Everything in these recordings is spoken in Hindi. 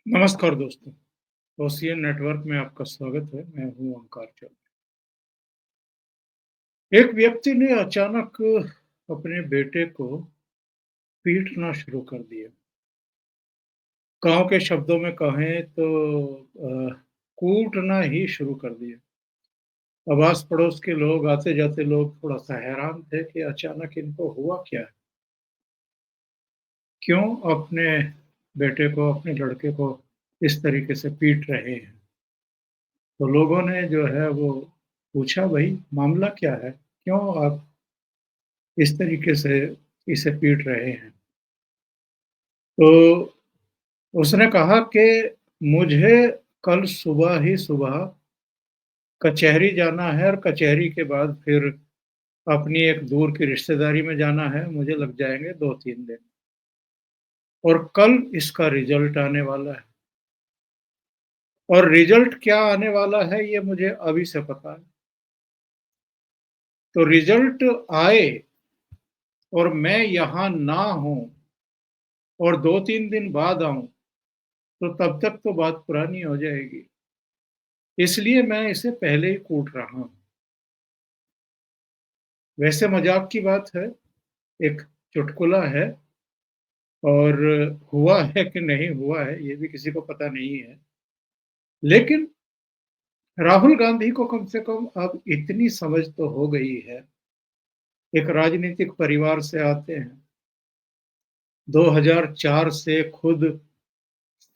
नमस्कार दोस्तों, ओशियन नेटवर्क में आपका स्वागत है। मैं हूँ ओंकार चौधरी। एक व्यक्ति ने अचानक अपने बेटे को पीटना शुरू कर दिया। गाँव के शब्दों में कहें तो कूटना ही शुरू कर दिया। अब आस-पड़ोस के लोग, आते-जाते लोग थोड़ा-सा हैरान थे कि अचानक इनको हुआ क्या है? क्यों अपने बेटे को, अपने लड़के को इस तरीके से पीट रहे हैं? तो लोगों ने जो है वो पूछा, भई मामला क्या है? क्यों आप इस तरीके से इसे पीट रहे हैं? तो उसने कहा कि मुझे कल सुबह ही सुबह कचहरी जाना है और कचहरी के बाद फिर अपनी एक दूर की रिश्तेदारी में जाना है, मुझे लग जाएँगे 2-3 दिन और कल इसका रिज़ल्ट आने वाला है और रिज़ल्ट क्या आने वाला है ये मुझे अभी से पता है। तो रिज़ल्ट आए और मैं यहाँ ना हूँ और 2-3 दिन बाद आऊँ, तो तब तक तो बात पुरानी हो जाएगी। इसलिए मैं इसे पहले ही कूट रहा हूँ। वैसे मज़ाक की बात है, एक चुटकुला है और हुआ है कि नहीं हुआ है, ये भी किसी को पता नहीं है। लेकिन राहुल गांधी को कम से कम अब इतनी समझ तो हो गई है, एक राजनीतिक परिवार से आते हैं, 2004 से खुद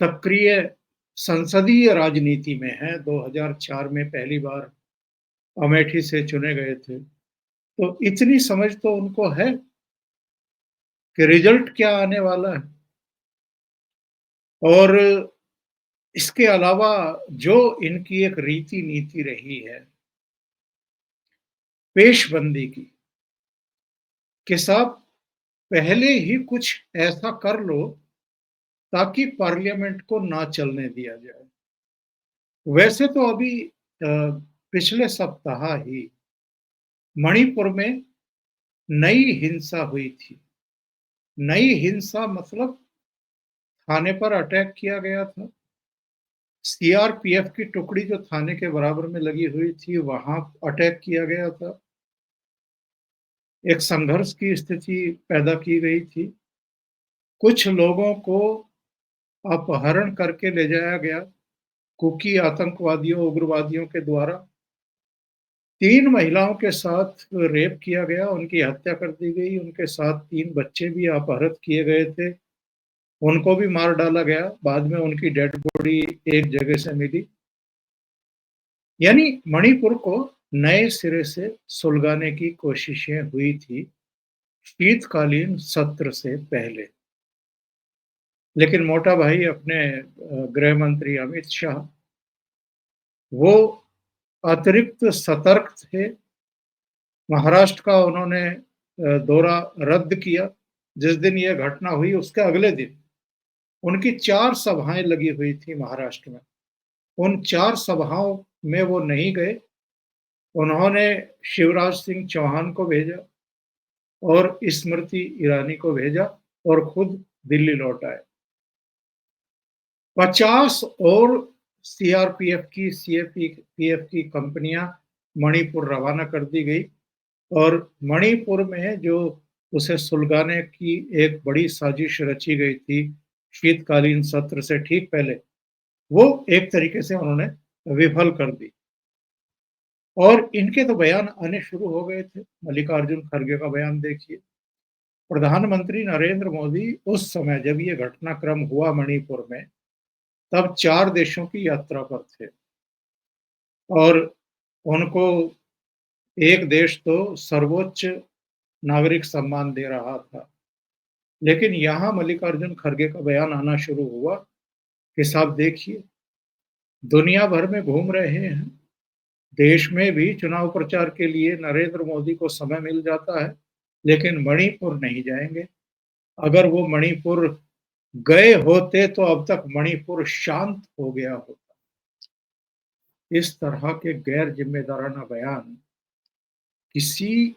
सक्रिय संसदीय राजनीति में हैं, 2004 में पहली बार अमेठी से चुने गए थे। तो इतनी समझ तो उनको है कि रिज़ल्ट क्या आने वाला है और इसके अलावा जो इनकी एक रीति-नीति रही है, पेशबंदी की, कि साहब पहले ही कुछ ऐसा कर लो ताकि पार्लियामेंट को ना चलने दिया जाए। वैसे तो अभी पिछले सप्ताह ही मणिपुर में नई हिंसा हुई थी। नई हिंसा मतलब थाने पर अटैक किया गया था। सीआरपीएफ की टुकड़ी जो थाने के बराबर में लगी हुई थी, वहाँ अटैक किया गया था। एक संघर्ष की स्थिति पैदा की गई थी। कुछ लोगों को अपहरण करके ले जाया गया, कुकी आतंकवादियों, उग्रवादियों के द्वारा। 3 महिलाओं के साथ रेप किया गया, उनकी हत्या कर दी गई, उनके साथ 3 बच्चे भी अपहृत किए गए थे, उनको भी मार डाला गया। बाद में उनकी डेड बॉडी एक जगह से मिली। यानी मणिपुर को नए सिरे से सुलगाने की कोशिशें हुई थी, शीतकालीन सत्र से पहले। लेकिन मोटा भाई अपने गृह मंत्री अमित शाह, वो अतिरिक्त सतर्क थे। महाराष्ट्र का उन्होंने दौरा रद्द किया। जिस दिन ये घटना हुई उसके अगले दिन उनकी 4 सभाएँ लगी हुई थी महाराष्ट्र में। उन 4 सभाओं में वो नहीं गए। उन्होंने शिवराज सिंह चौहान को भेजा और स्मृति ईरानी को भेजा और खुद दिल्ली लौट आए। 50 और सीआरपीएफ की, सीएपीएफ की कंपनियां मणिपुर रवाना कर दी गई और मणिपुर में जो उसे सुलगाने की एक बड़ी साजिश रची गई थी शीतकालीन सत्र से ठीक पहले, वो एक तरीके से उन्होंने विफल कर दी और इनके तो बयान आने शुरू हो गए थे। मल्लिकार्जुन खड़गे का बयान देखिए। प्रधानमंत्री नरेंद्र मोदी उस समय जब ये घटनाक्रम हुआ मणिपुर में, तब 4 देशों की यात्रा पर थे और उनको एक देश तो सर्वोच्च नागरिक सम्मान दे रहा था। लेकिन यहाँ मल्लिकार्जुन खड़गे का बयान आना शुरू हुआ कि साहब देखिए, दुनिया भर में घूम रहे हैं, देश में भी चुनाव प्रचार के लिए नरेंद्र मोदी को समय मिल जाता है, लेकिन मणिपुर नहीं जाएँगे। अगर वो मणिपुर गए होते तो अब तक मणिपुर शांत हो गया होता। इस तरह के गैर जिम्मेदाराना बयान किसी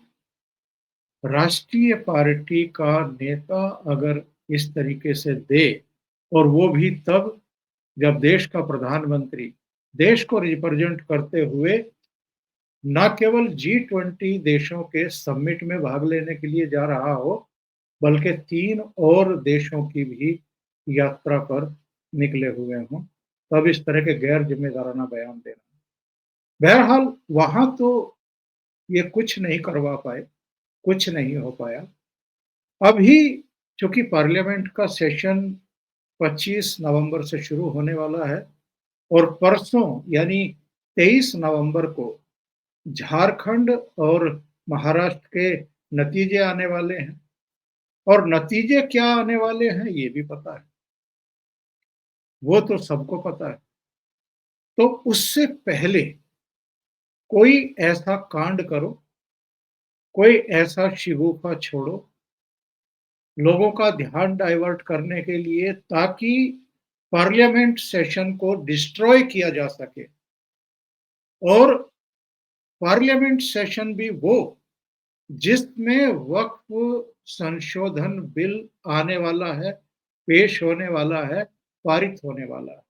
राष्ट्रीय पार्टी का नेता अगर इस तरीके से दे और वो भी तब जब देश का प्रधानमंत्री देश को रिप्रेजेंट करते हुए न केवल G20 देशों के समिट में भाग लेने के लिए जा रहा हो, बल्कि 3 और देशों की भी यात्रा पर निकले हुए हों, तब इस तरह के गैर ज़िम्मेदाराना बयान देना। बहरहाल वहाँ तो ये कुछ नहीं करवा पाए, कुछ नहीं हो पाया। अभी चूँकि पार्लियामेंट का सेशन 25 नवंबर से शुरू होने वाला है और परसों यानी 23 नवंबर को झारखंड और महाराष्ट्र के नतीजे आने वाले हैं और नतीजे क्या आने वाले हैं ये भी पता है। वो तो सबको पता है। तो उससे पहले कोई ऐसा कांड करो, कोई ऐसा शिगूफा छोड़ो, लोगों का ध्यान डाइवर्ट करने के लिए ताकि पार्लियामेंट सेशन को डिस्ट्रॉय किया जा सके और पार्लियामेंट सेशन भी वो जिसमें वक्फ संशोधन बिल आने वाला है, पेश होने वाला है, पारित होने वाला है।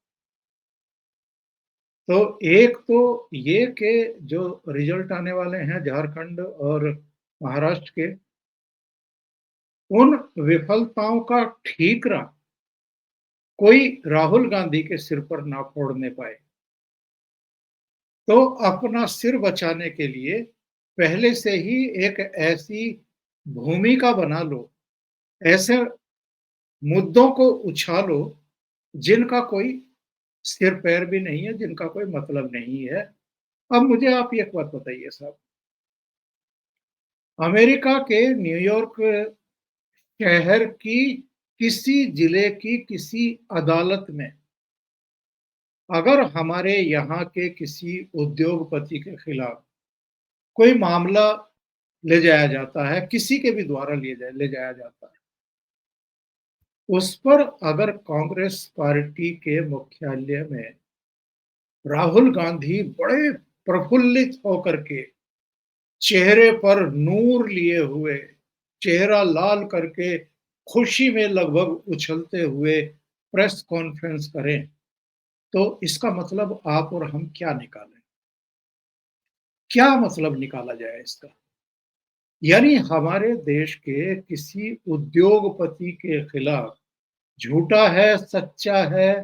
तो एक तो ये कि जो रिजल्ट आने वाले हैं झारखंड और महाराष्ट्र के, उन विफलताओं का ठीकरा कोई राहुल गांधी के सिर पर ना फोड़ने पाए। तो अपना सिर बचाने के लिए पहले से ही एक ऐसी भूमिका बना लो, ऐसे मुद्दों को उछालो जिनका कोई सिर पैर भी नहीं है, जिनका कोई मतलब नहीं है। अब मुझे आप एक बात बताइए साहब, अमेरिका के न्यूयॉर्क शहर की किसी जिले की किसी अदालत में अगर हमारे यहाँ के किसी उद्योगपति के खिलाफ कोई मामला ले जाया जाता है, किसी के भी द्वारा ले जाया जाता है, उस पर अगर कांग्रेस पार्टी के मुख्यालय में राहुल गांधी बड़े प्रफुल्लित होकर के चेहरे पर नूर लिए हुए, चेहरा लाल करके खुशी में लगभग उछलते हुए प्रेस कॉन्फ्रेंस करें, तो इसका मतलब आप और हम क्या निकालें? क्या मतलब निकाला जाए इसका? यानी हमारे देश के किसी उद्योगपति के खिलाफ झूठा है, सच्चा है,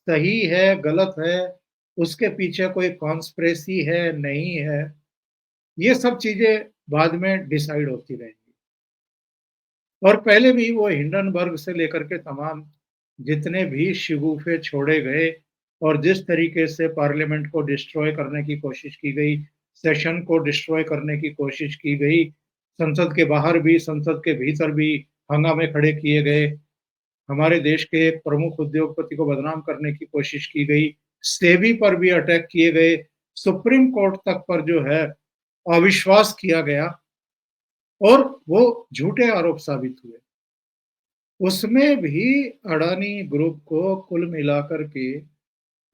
सही है, गलत है, उसके पीछे कोई कॉन्स्पिरेसी है, नहीं है, ये सब चीज़ें बाद में डिसाइड होती रहेंगी। और पहले भी वो हिंडनबर्ग से लेकर के तमाम जितने भी शिगूफे छोड़े गए और जिस तरीके से पार्लियामेंट को डिस्ट्रॉय करने की कोशिश की गई, सेशन को डिस्ट्रॉय करने की कोशिश की गई, संसद के बाहर भी, संसद के भीतर भी हंगामे खड़े किए गए, हमारे देश के एक प्रमुख उद्योगपति को बदनाम करने की कोशिश की गई, सेबी पर भी अटैक किए गए, सुप्रीम कोर्ट तक पर जो है अविश्वास किया गया और वो झूठे आरोप साबित हुए। उसमें भी अडानी ग्रुप को कुल मिलाकर के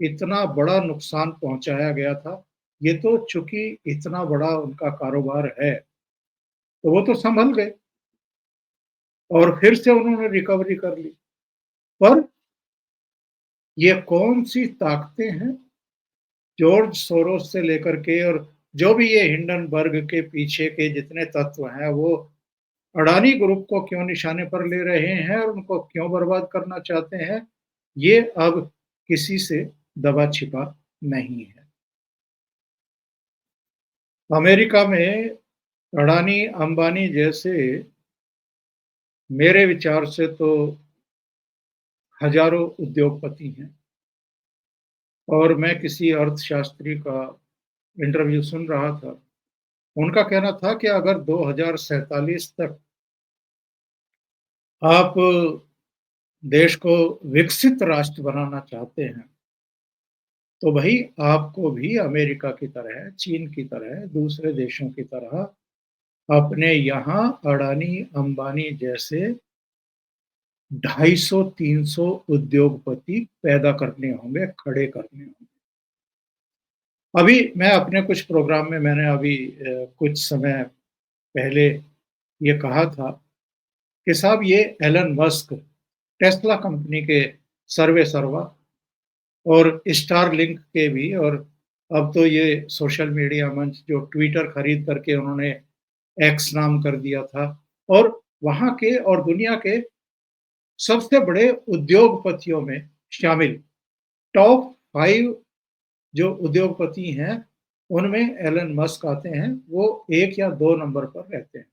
इतना बड़ा नुकसान पहुंचाया गया था। ये तो चूंकि इतना बड़ा उनका कारोबार है, तो वो तो संभल गए और फिर से उन्होंने रिकवरी कर ली। पर ये कौन-सी ताकतें हैं, जॉर्ज सोरोस से लेकर के और जो भी ये हिंडनबर्ग के पीछे के जितने तत्व हैं, वो अडानी ग्रुप को क्यों निशाने पर ले रहे हैं और उनको क्यों बर्बाद करना चाहते हैं, ये अब किसी से दबा-छिपा नहीं है। अमेरिका में अडानी, अंबानी जैसे मेरे विचार से तो हज़ारों उद्योगपति हैं और मैं किसी अर्थशास्त्री का इंटरव्यू सुन रहा था। उनका कहना था कि अगर 2047 तक आप देश को विकसित राष्ट्र बनाना चाहते हैं, तो भई आपको भी अमेरिका की तरह, चीन की तरह, दूसरे देशों की तरह अपने यहाँ अडानी, अंबानी जैसे 250-300 उद्योगपति पैदा करने होंगे, खड़े करने होंगे। अभी मैं अपने कुछ प्रोग्राम में मैंने अभी कुछ समय पहले ये कहा था कि साहब ये एलन मस्क टेस्ला कंपनी के सर्वेसर्वा और स्टारलिंक के भी, और अब तो ये सोशल मीडिया मंच जो ट्विटर खरीद करके उन्होंने एक्स नाम कर दिया था, और वहाँ के और दुनिया के सबसे बड़े उद्योगपतियों में शामिल टॉप 5 जो उद्योगपति हैं, उनमें एलन मस्क आते हैं, वो 1 या 2 नंबर पर रहते हैं।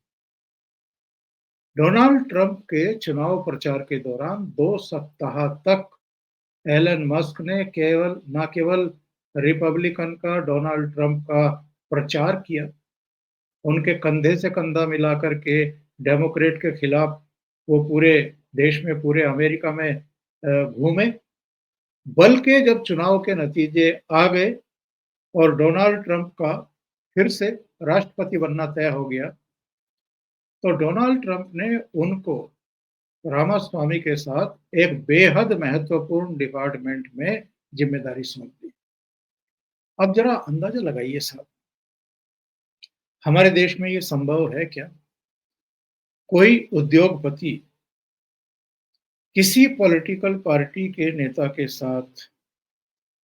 डोनाल्ड ट्रंप के चुनाव प्रचार के दौरान 2 सप्ताह तक एलन मस्क ने न केवल रिपब्लिकन का, डोनाल्ड ट्रंप का प्रचार किया, उनके कंधे से कंधा मिला करके डेमोक्रेट के खिलाफ वो पूरे देश में, पूरे अमेरिका में घूमे। बल्कि जब चुनाव के नतीजे आ गए और डोनाल्ड ट्रंप का फिर से राष्ट्रपति बनना तय हो गया, तो डोनाल्ड ट्रंप ने उनको रामास्वामी के साथ एक बेहद महत्वपूर्ण डिपार्टमेंट में जिम्मेदारी सौंप दी। अब जरा अंदाजा लगाइए साहब, हमारे देश में ये संभव है क्या? कोई उद्योगपति किसी पॉलिटिकल पार्टी के नेता के साथ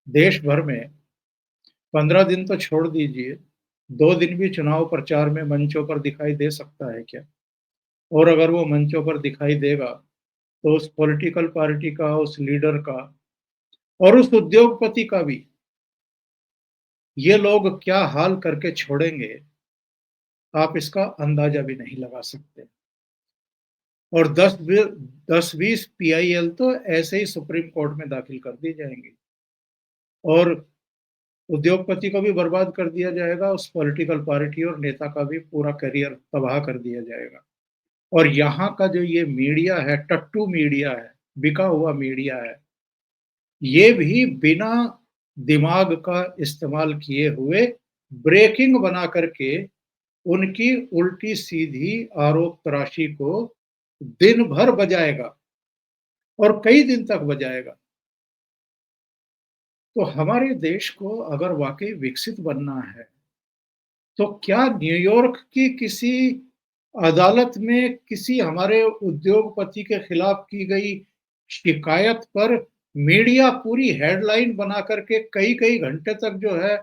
देश भर में 15 दिन तो छोड़ दीजिए, 2 दिन भी चुनाव प्रचार में मंचों पर दिखाई दे सकता है क्या? और अगर वो मंचों पर दिखाई देगा, तो उस पॉलिटिकल पार्टी का, उस लीडर का और उस उद्योगपति का भी ये लोग क्या हाल करके छोड़ेंगे, आप इसका अंदाजा भी नहीं लगा सकते। और 10-20 पीआईएल तो ऐसे ही सुप्रीम कोर्ट में दाखिल कर दी जाएंगी, और उद्योगपति को भी बर्बाद कर दिया जाएगा, उस पॉलिटिकल पार्टी और नेता का भी पूरा करियर तबाह कर दिया जाएगा। और यहाँ का जो ये मीडिया है, टट्टू मीडिया है, बिका हुआ मीडिया है, ये भी बिना दिमाग का इस्तेमाल किए हुए ब्रेकिंग बना करके उनकी उल्टी सीधी आरोप तराशी को दिन भर बजाएगा और कई दिन तक बजाएगा। तो हमारे देश को अगर वाकई विकसित बनना है, तो क्या न्यूयॉर्क की किसी अदालत में किसी हमारे उद्योगपति के खिलाफ की गई शिकायत पर मीडिया पूरी हेडलाइन बना करके कई-कई घंटे तक जो है,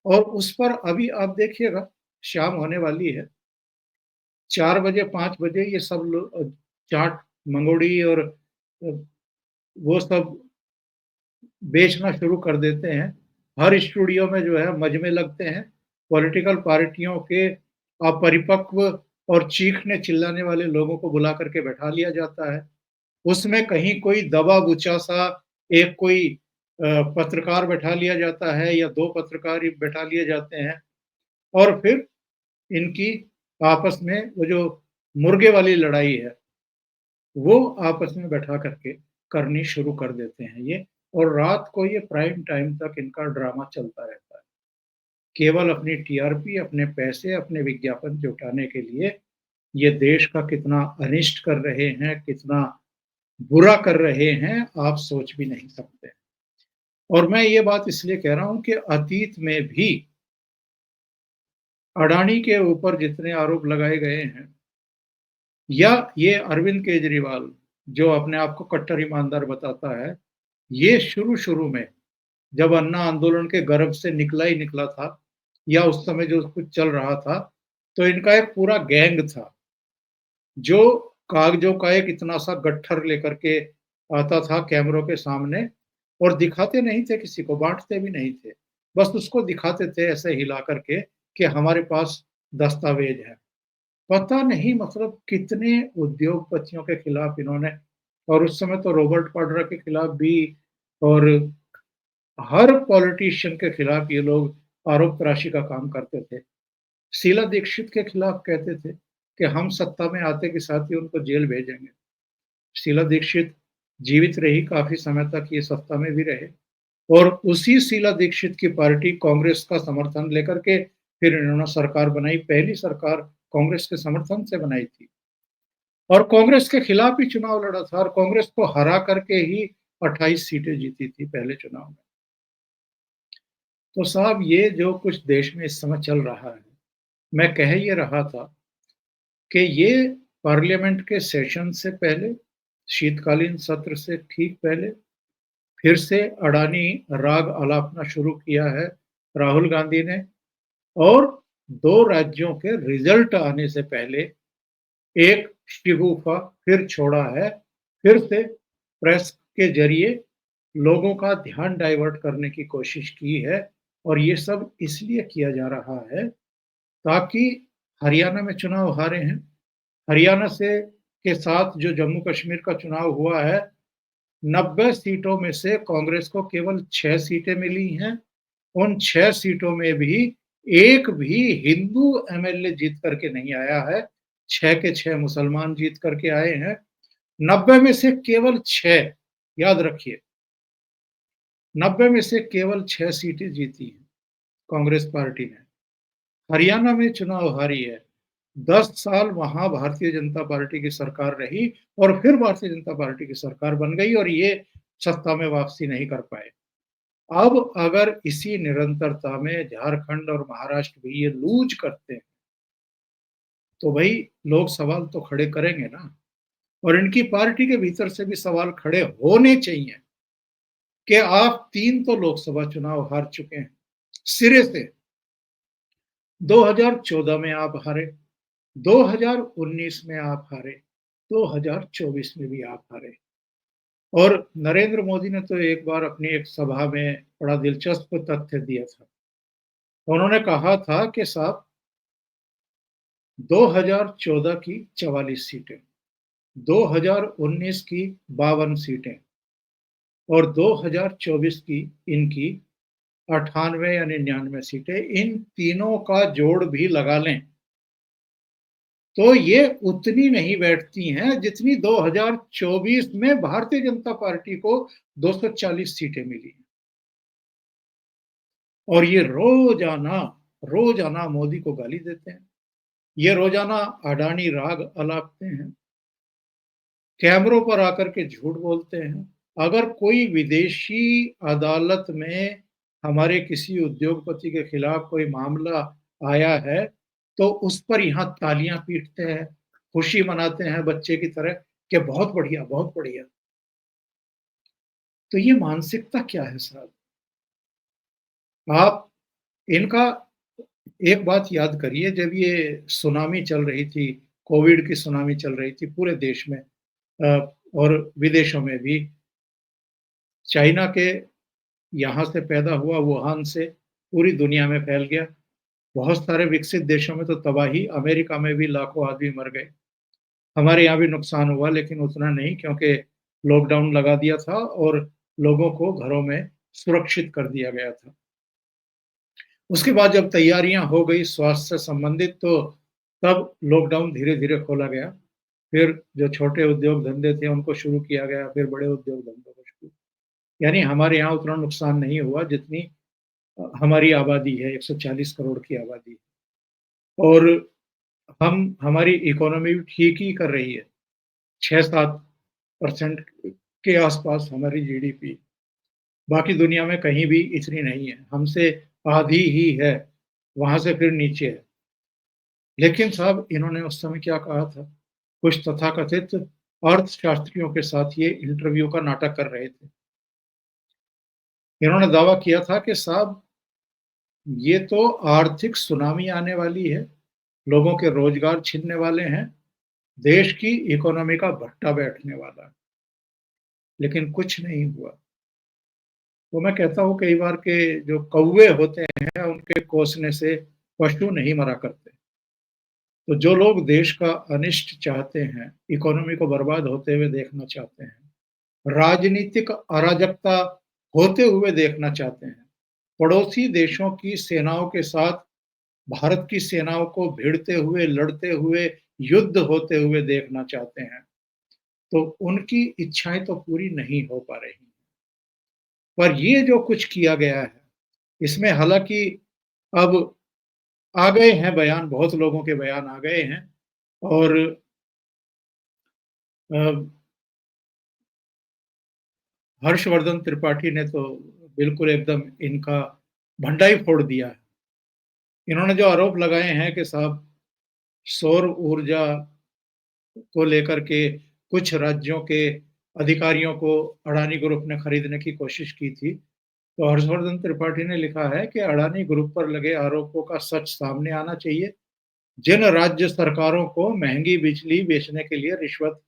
और उस पर अभी आप देखिएगा शाम होने वाली है, 4 बजे 5 बजे ये सब लोग चाट, मंगोड़ी और वो सब बेचना शुरू कर देते हैं। हर स्टूडियो में जो है मजमे लगते हैं। पॉलिटिकल पार्टियों के अपरिपक्व और चीखने चिल्लाने वाले लोगों को बुला करके बैठा लिया जाता है। उसमें कहीं कोई दबा-बुचा सा एक कोई पत्रकार बैठा लिया जाता है या 2 पत्रकार ही बैठा लिए जाते हैं, और फिर इनकी आपस में वो जो मुर्गे वाली लड़ाई है, वो आपस में बैठा करके करनी शुरू कर देते हैं ये, और रात को ये प्राइम टाइम तक इनका ड्रामा चलता रहता है। केवल अपनी टीआरपी, अपने पैसे, अपने विज्ञापन जुटाने के लिए ये देश का कितना अनिष्ट कर रहे हैं, कितना बुरा कर रहे हैं, आप सोच भी नहीं सकते। और मैं ये बात इसलिए कह रहा हूँ कि अतीत में भी अडानी के ऊपर जितने आरोप लगाए गए हैं, या ये अरविंद केजरीवाल जो अपने आप को कट्टर ईमानदार बताता है, ये शुरू-शुरू में जब अन्ना आंदोलन के गर्भ से निकला ही निकला था, या उस समय जो कुछ चल रहा था, तो इनका एक पूरा गैंग था, जो कागज़ों का एक इतना सा गट्ठर लेकर के आता था कैमरों के सामने, और दिखाते नहीं थे किसी को, बाँटते भी नहीं थे। बस उसको दिखाते थे ऐसे हिला करके कि हमारे पास दस्तावेज़ है। पता नहीं मतलब कितने उद्योगपतियों के खिलाफ इन्होंने, और उस समय तो रॉबर्ट वाड्रा के खिलाफ भी, और हर पॉलिटिशियन के खिलाफ ये लोग आरोप तराशी का काम करते थे। शीला दीक्षित के खिलाफ कहते थे कि हम सत्ता में आते के साथ ही उनको जेल भेजेंगे। शीला दीक्षित जीवित रही, काफ़ी समय तक ये सत्ता में भी रहे, और उसी शीला दीक्षित की पार्टी कांग्रेस का समर्थन लेकर के फिर इन्होंने सरकार बनाई। पहली सरकार कांग्रेस के समर्थन से बनाई थी, और कांग्रेस के खिलाफ ही चुनाव लड़ा था, और कांग्रेस को हरा करके ही 28 सीटें जीती थी पहले चुनाव में। तो साहब ये जो कुछ देश में इस समय चल रहा है, मैं कह ये रहा था कि ये पार्लियामेंट के सेशन से पहले, शीतकालीन सत्र से ठीक पहले, फिर से अडानी राग अलापना शुरू किया है राहुल गांधी ने, और 2 राज्यों के रिजल्ट आने से पहले एक शिगुफा फिर छोड़ा है, फिर से प्रेस के ज़रिए लोगों का ध्यान डाइवर्ट करने की कोशिश की है, और ये सब इसलिए किया जा रहा है ताकि हरियाणा में चुनाव हारे हैं। हरियाणा से के साथ जो जम्मू-कश्मीर का चुनाव हुआ है, 90 सीटों में से कांग्रेस को केवल 6 सीटें मिली हैं। उन 6 सीटों में भी एक भी हिंदू एमएलए जीत करके नहीं आया है, 6 के 6 मुसलमान जीत करके आए हैं। 90 में से केवल 6, याद रखिए, 90 में से केवल 6 सीटें जीती हैं कांग्रेस पार्टी ने। हरियाणा में चुनाव हारी है। 10 साल वहाँ भारतीय जनता पार्टी की सरकार रही और फिर भारतीय जनता पार्टी की सरकार बन गई और ये सत्ता में वापसी नहीं कर पाए। अब अगर इसी निरंतरता में झारखंड और महाराष्ट्र भी ये लूज़ करते हैं, तो भई लोग सवाल तो खड़े करेंगे ना, और इनकी पार्टी के भीतर से भी सवाल खड़े होने चाहिए कि आप 3 तो लोकसभा चुनाव हार चुके हैं, सिरे से। 2014 में आप हारे, 2019 में आप हारे, 2024 में भी आप हारे। और नरेंद्र मोदी ने तो एक बार अपनी एक सभा में बड़ा दिलचस्प तथ्य दिया था। उन्होंने कहा था कि साहब, 2014 की 44 सीटें, 2019 की 52 सीटें और 2024 की इनकी 98 या 99 सीटें, इन तीनों का जोड़ भी लगा लें तो ये उतनी नहीं बैठती हैं जितनी 2024 में भारतीय जनता पार्टी को 240 सीटें मिली। और ये रोजाना रोजाना मोदी को गाली देते हैं, ये रोजाना अडानी राग अलापते हैं, कैमरों पर आकर के झूठ बोलते हैं। अगर कोई विदेशी अदालत में हमारे किसी उद्योगपति के खिलाफ कोई मामला आया है, तो उस पर यहाँ तालियां पीटते हैं, खुशी मनाते हैं बच्चे की तरह कि बहुत बढ़िया, बहुत बढ़िया। तो ये मानसिकता क्या है साहब? आप इनका एक बात याद करिए, जब ये सुनामी चल रही थी, कोविड की सुनामी चल रही थी पूरे देश में, और विदेशों में भी, चाइना के यहाँ से पैदा हुआ वुहान से पूरी दुनिया में फैल गया। बहुत सारे विकसित देशों में तो तबाही, अमेरिका में भी लाखों आदमी मर गए। हमारे यहाँ भी नुकसान हुआ लेकिन उतना नहीं, क्योंकि लॉकडाउन लगा दिया था और लोगों को घरों में सुरक्षित कर दिया गया था। उसके बाद जब तैयारियां हो गई स्वास्थ्य से संबंधित, तो तब लॉकडाउन धीरे-धीरे खोला गया। फिर जो छोटे उद्योग धंधे थे उनको शुरू किया गया, फिर बड़े उद्योग धंधों को शुरू, यानी हमारे यहाँ उतना नुकसान नहीं हुआ जितनी हमारी आबादी है, 140 करोड़ की आबादी है। और हम हमारी इकोनॉमी भी ठीक ही कर रही है, 6-7% के आसपास हमारी जीडीपी। बाकी दुनिया में कहीं भी इतनी नहीं है, हमसे आधी ही है, वहाँ से फिर नीचे है। लेकिन साहब इन्होंने उस समय क्या कहा था? कुछ तथाकथित अर्थशास्त्रियों के साथ ये इंटरव्यू का नाटक कर रहे थे। इन्होंने दावा किया था कि साहब, ये तो आर्थिक सुनामी आने वाली है, लोगों के रोजगार छिनने वाले हैं, देश की इकोनॉमी का भट्टा बैठने वाला है। लेकिन कुछ नहीं हुआ। तो मैं कहता हूँ कई बार के जो कौवे होते हैं उनके कोसने से पशु नहीं मरा करते। तो जो लोग देश का अनिष्ट चाहते हैं, इकोनॉमी को बर्बाद होते हुए देखना चाहते हैं, राजनीतिक अराजकता होते हुए देखना चाहते हैं, पड़ोसी देशों की सेनाओं के साथ भारत की सेनाओं को भिड़ते हुए, लड़ते हुए, युद्ध होते हुए देखना चाहते हैं, तो उनकी इच्छाएं तो पूरी नहीं हो पा रही। पर ये जो कुछ किया गया है, इसमें हालांकि अब आ गए हैं बयान, बहुत लोगों के बयान आ गए हैं, और अ, हर्षवर्धन त्रिपाठी ने तो बिल्कुल एकदम इनका भंडा ही फोड़ दिया है। इन्होंने जो आरोप लगाए हैं कि साहब सौर ऊर्जा को लेकर के कुछ राज्यों के अधिकारियों को अडानी ग्रुप ने खरीदने की कोशिश की थी। तो हर्षवर्धन त्रिपाठी ने लिखा है कि अडानी ग्रुप पर लगे आरोपों का सच सामने आना चाहिए। जिन राज्य सरकारों को महंगी बिजली बेचने के लिए रिश्वत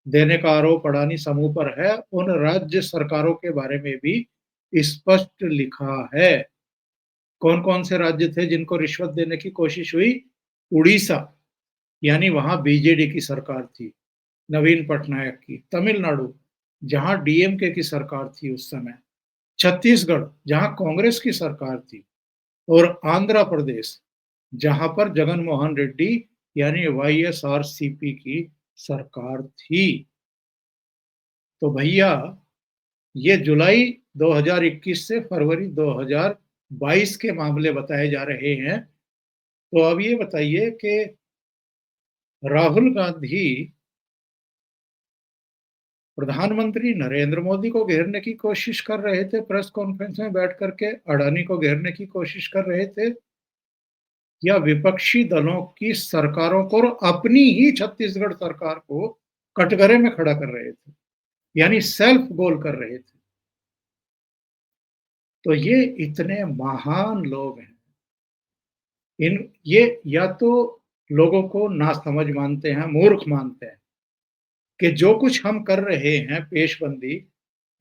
देने का आरोप अडानी समूह पर है, उन राज्य सरकारों के बारे में भी स्पष्ट लिखा है। कौन-कौन से राज्य थे जिनको रिश्वत देने की कोशिश हुई? उड़ीसा, यानी वहाँ बीजेडी की सरकार थी, नवीन पटनायक की। तमिलनाडु, जहाँ डीएमके की सरकार थी उस समय। छत्तीसगढ़, जहाँ कांग्रेस की सरकार थी। और आंध्र प्रदेश, जहाँ पर जगन मोहन रेड्डी यानी वाईएसआरसीपी की सरकार थी। तो भैया, ये जुलाई 2021 से फरवरी 2022 के मामले बताए जा रहे हैं। तो अब ये बताइए कि राहुल गांधी प्रधानमंत्री नरेंद्र मोदी को घेरने की कोशिश कर रहे थे, प्रेस कॉन्फ्रेंस में बैठ करके अडानी को घेरने की कोशिश कर रहे थे, या विपक्षी दलों की सरकारों को और अपनी ही छत्तीसगढ़ सरकार को कटघरे में खड़ा कर रहे थे, यानी सेल्फ गोल कर रहे थे। तो ये इतने महान लोग हैं। ये या तो लोगों को नासमझ मानते हैं, मूर्ख मानते हैं कि जो कुछ हम कर रहे हैं पेशबंदी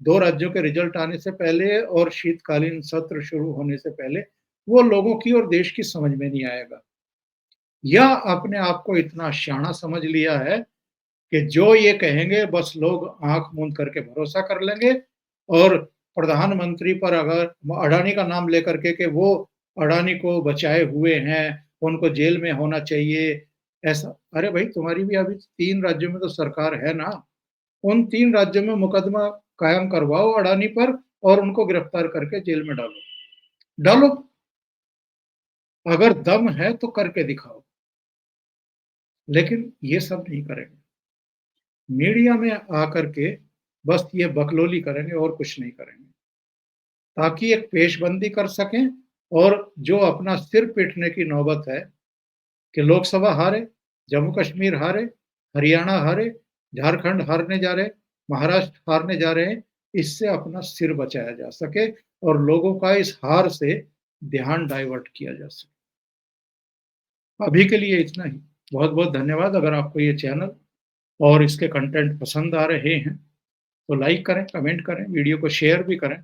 2 राज्यों के रिजल्ट आने से पहले और शीतकालीन सत्र शुरू होने से पहले, वो लोगों की और देश की समझ में नहीं आएगा। या अपने आप को इतना शाना समझ लिया है कि जो ये कहेंगे बस लोग आँख मूंद करके भरोसा कर लेंगे। और प्रधानमंत्री पर अगर अडानी का नाम लेकर के वो अडानी को बचाए हुए हैं, उनको जेल में होना चाहिए, ऐसा। अरे भाई, तुम्हारी भी अभी 3 राज्यों में तो सरकार है ना, उन 3 राज्यों में मुकदमा कायम करवाओ अडानी पर और उनको गिरफ्तार करके जेल में डालो। डालो, अगर दम है तो करके दिखाओ, लेकिन ये सब नहीं करेंगे। मीडिया में आकर के बस ये बकलोली करेंगे और कुछ नहीं करेंगे, ताकि एक पेशबंदी कर सकें। और जो अपना सिर पीटने की नौबत है कि लोकसभा हारे, जम्मू कश्मीर हारे, हरियाणा हारे, झारखंड हारने जा रहे, महाराष्ट्र हारने जा रहे हैं, इससे अपना सिर बचाया जा सके और लोगों का इस हार से ध्यान डाइवर्ट किया जा सके। अभी के लिए इतना ही। बहुत-बहुत धन्यवाद। अगर आपको ये चैनल और इसके कंटेंट पसंद आ रहे हैं, तो लाइक करें, कमेंट करें, वीडियो को शेयर भी करें।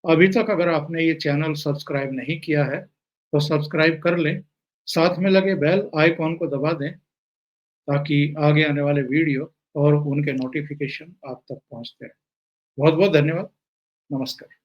अभी तक अगर आपने ये चैनल सब्सक्राइब नहीं किया है, तो सब्सक्राइब कर लें। साथ में लगे बेल आइकॉन को दबा दें, ताकि आगे आने वाले वीडियो और उनके नोटिफ़िकेशन आप तक पहुँचते रहें। बहुत-बहुत धन्यवाद। नमस्कार।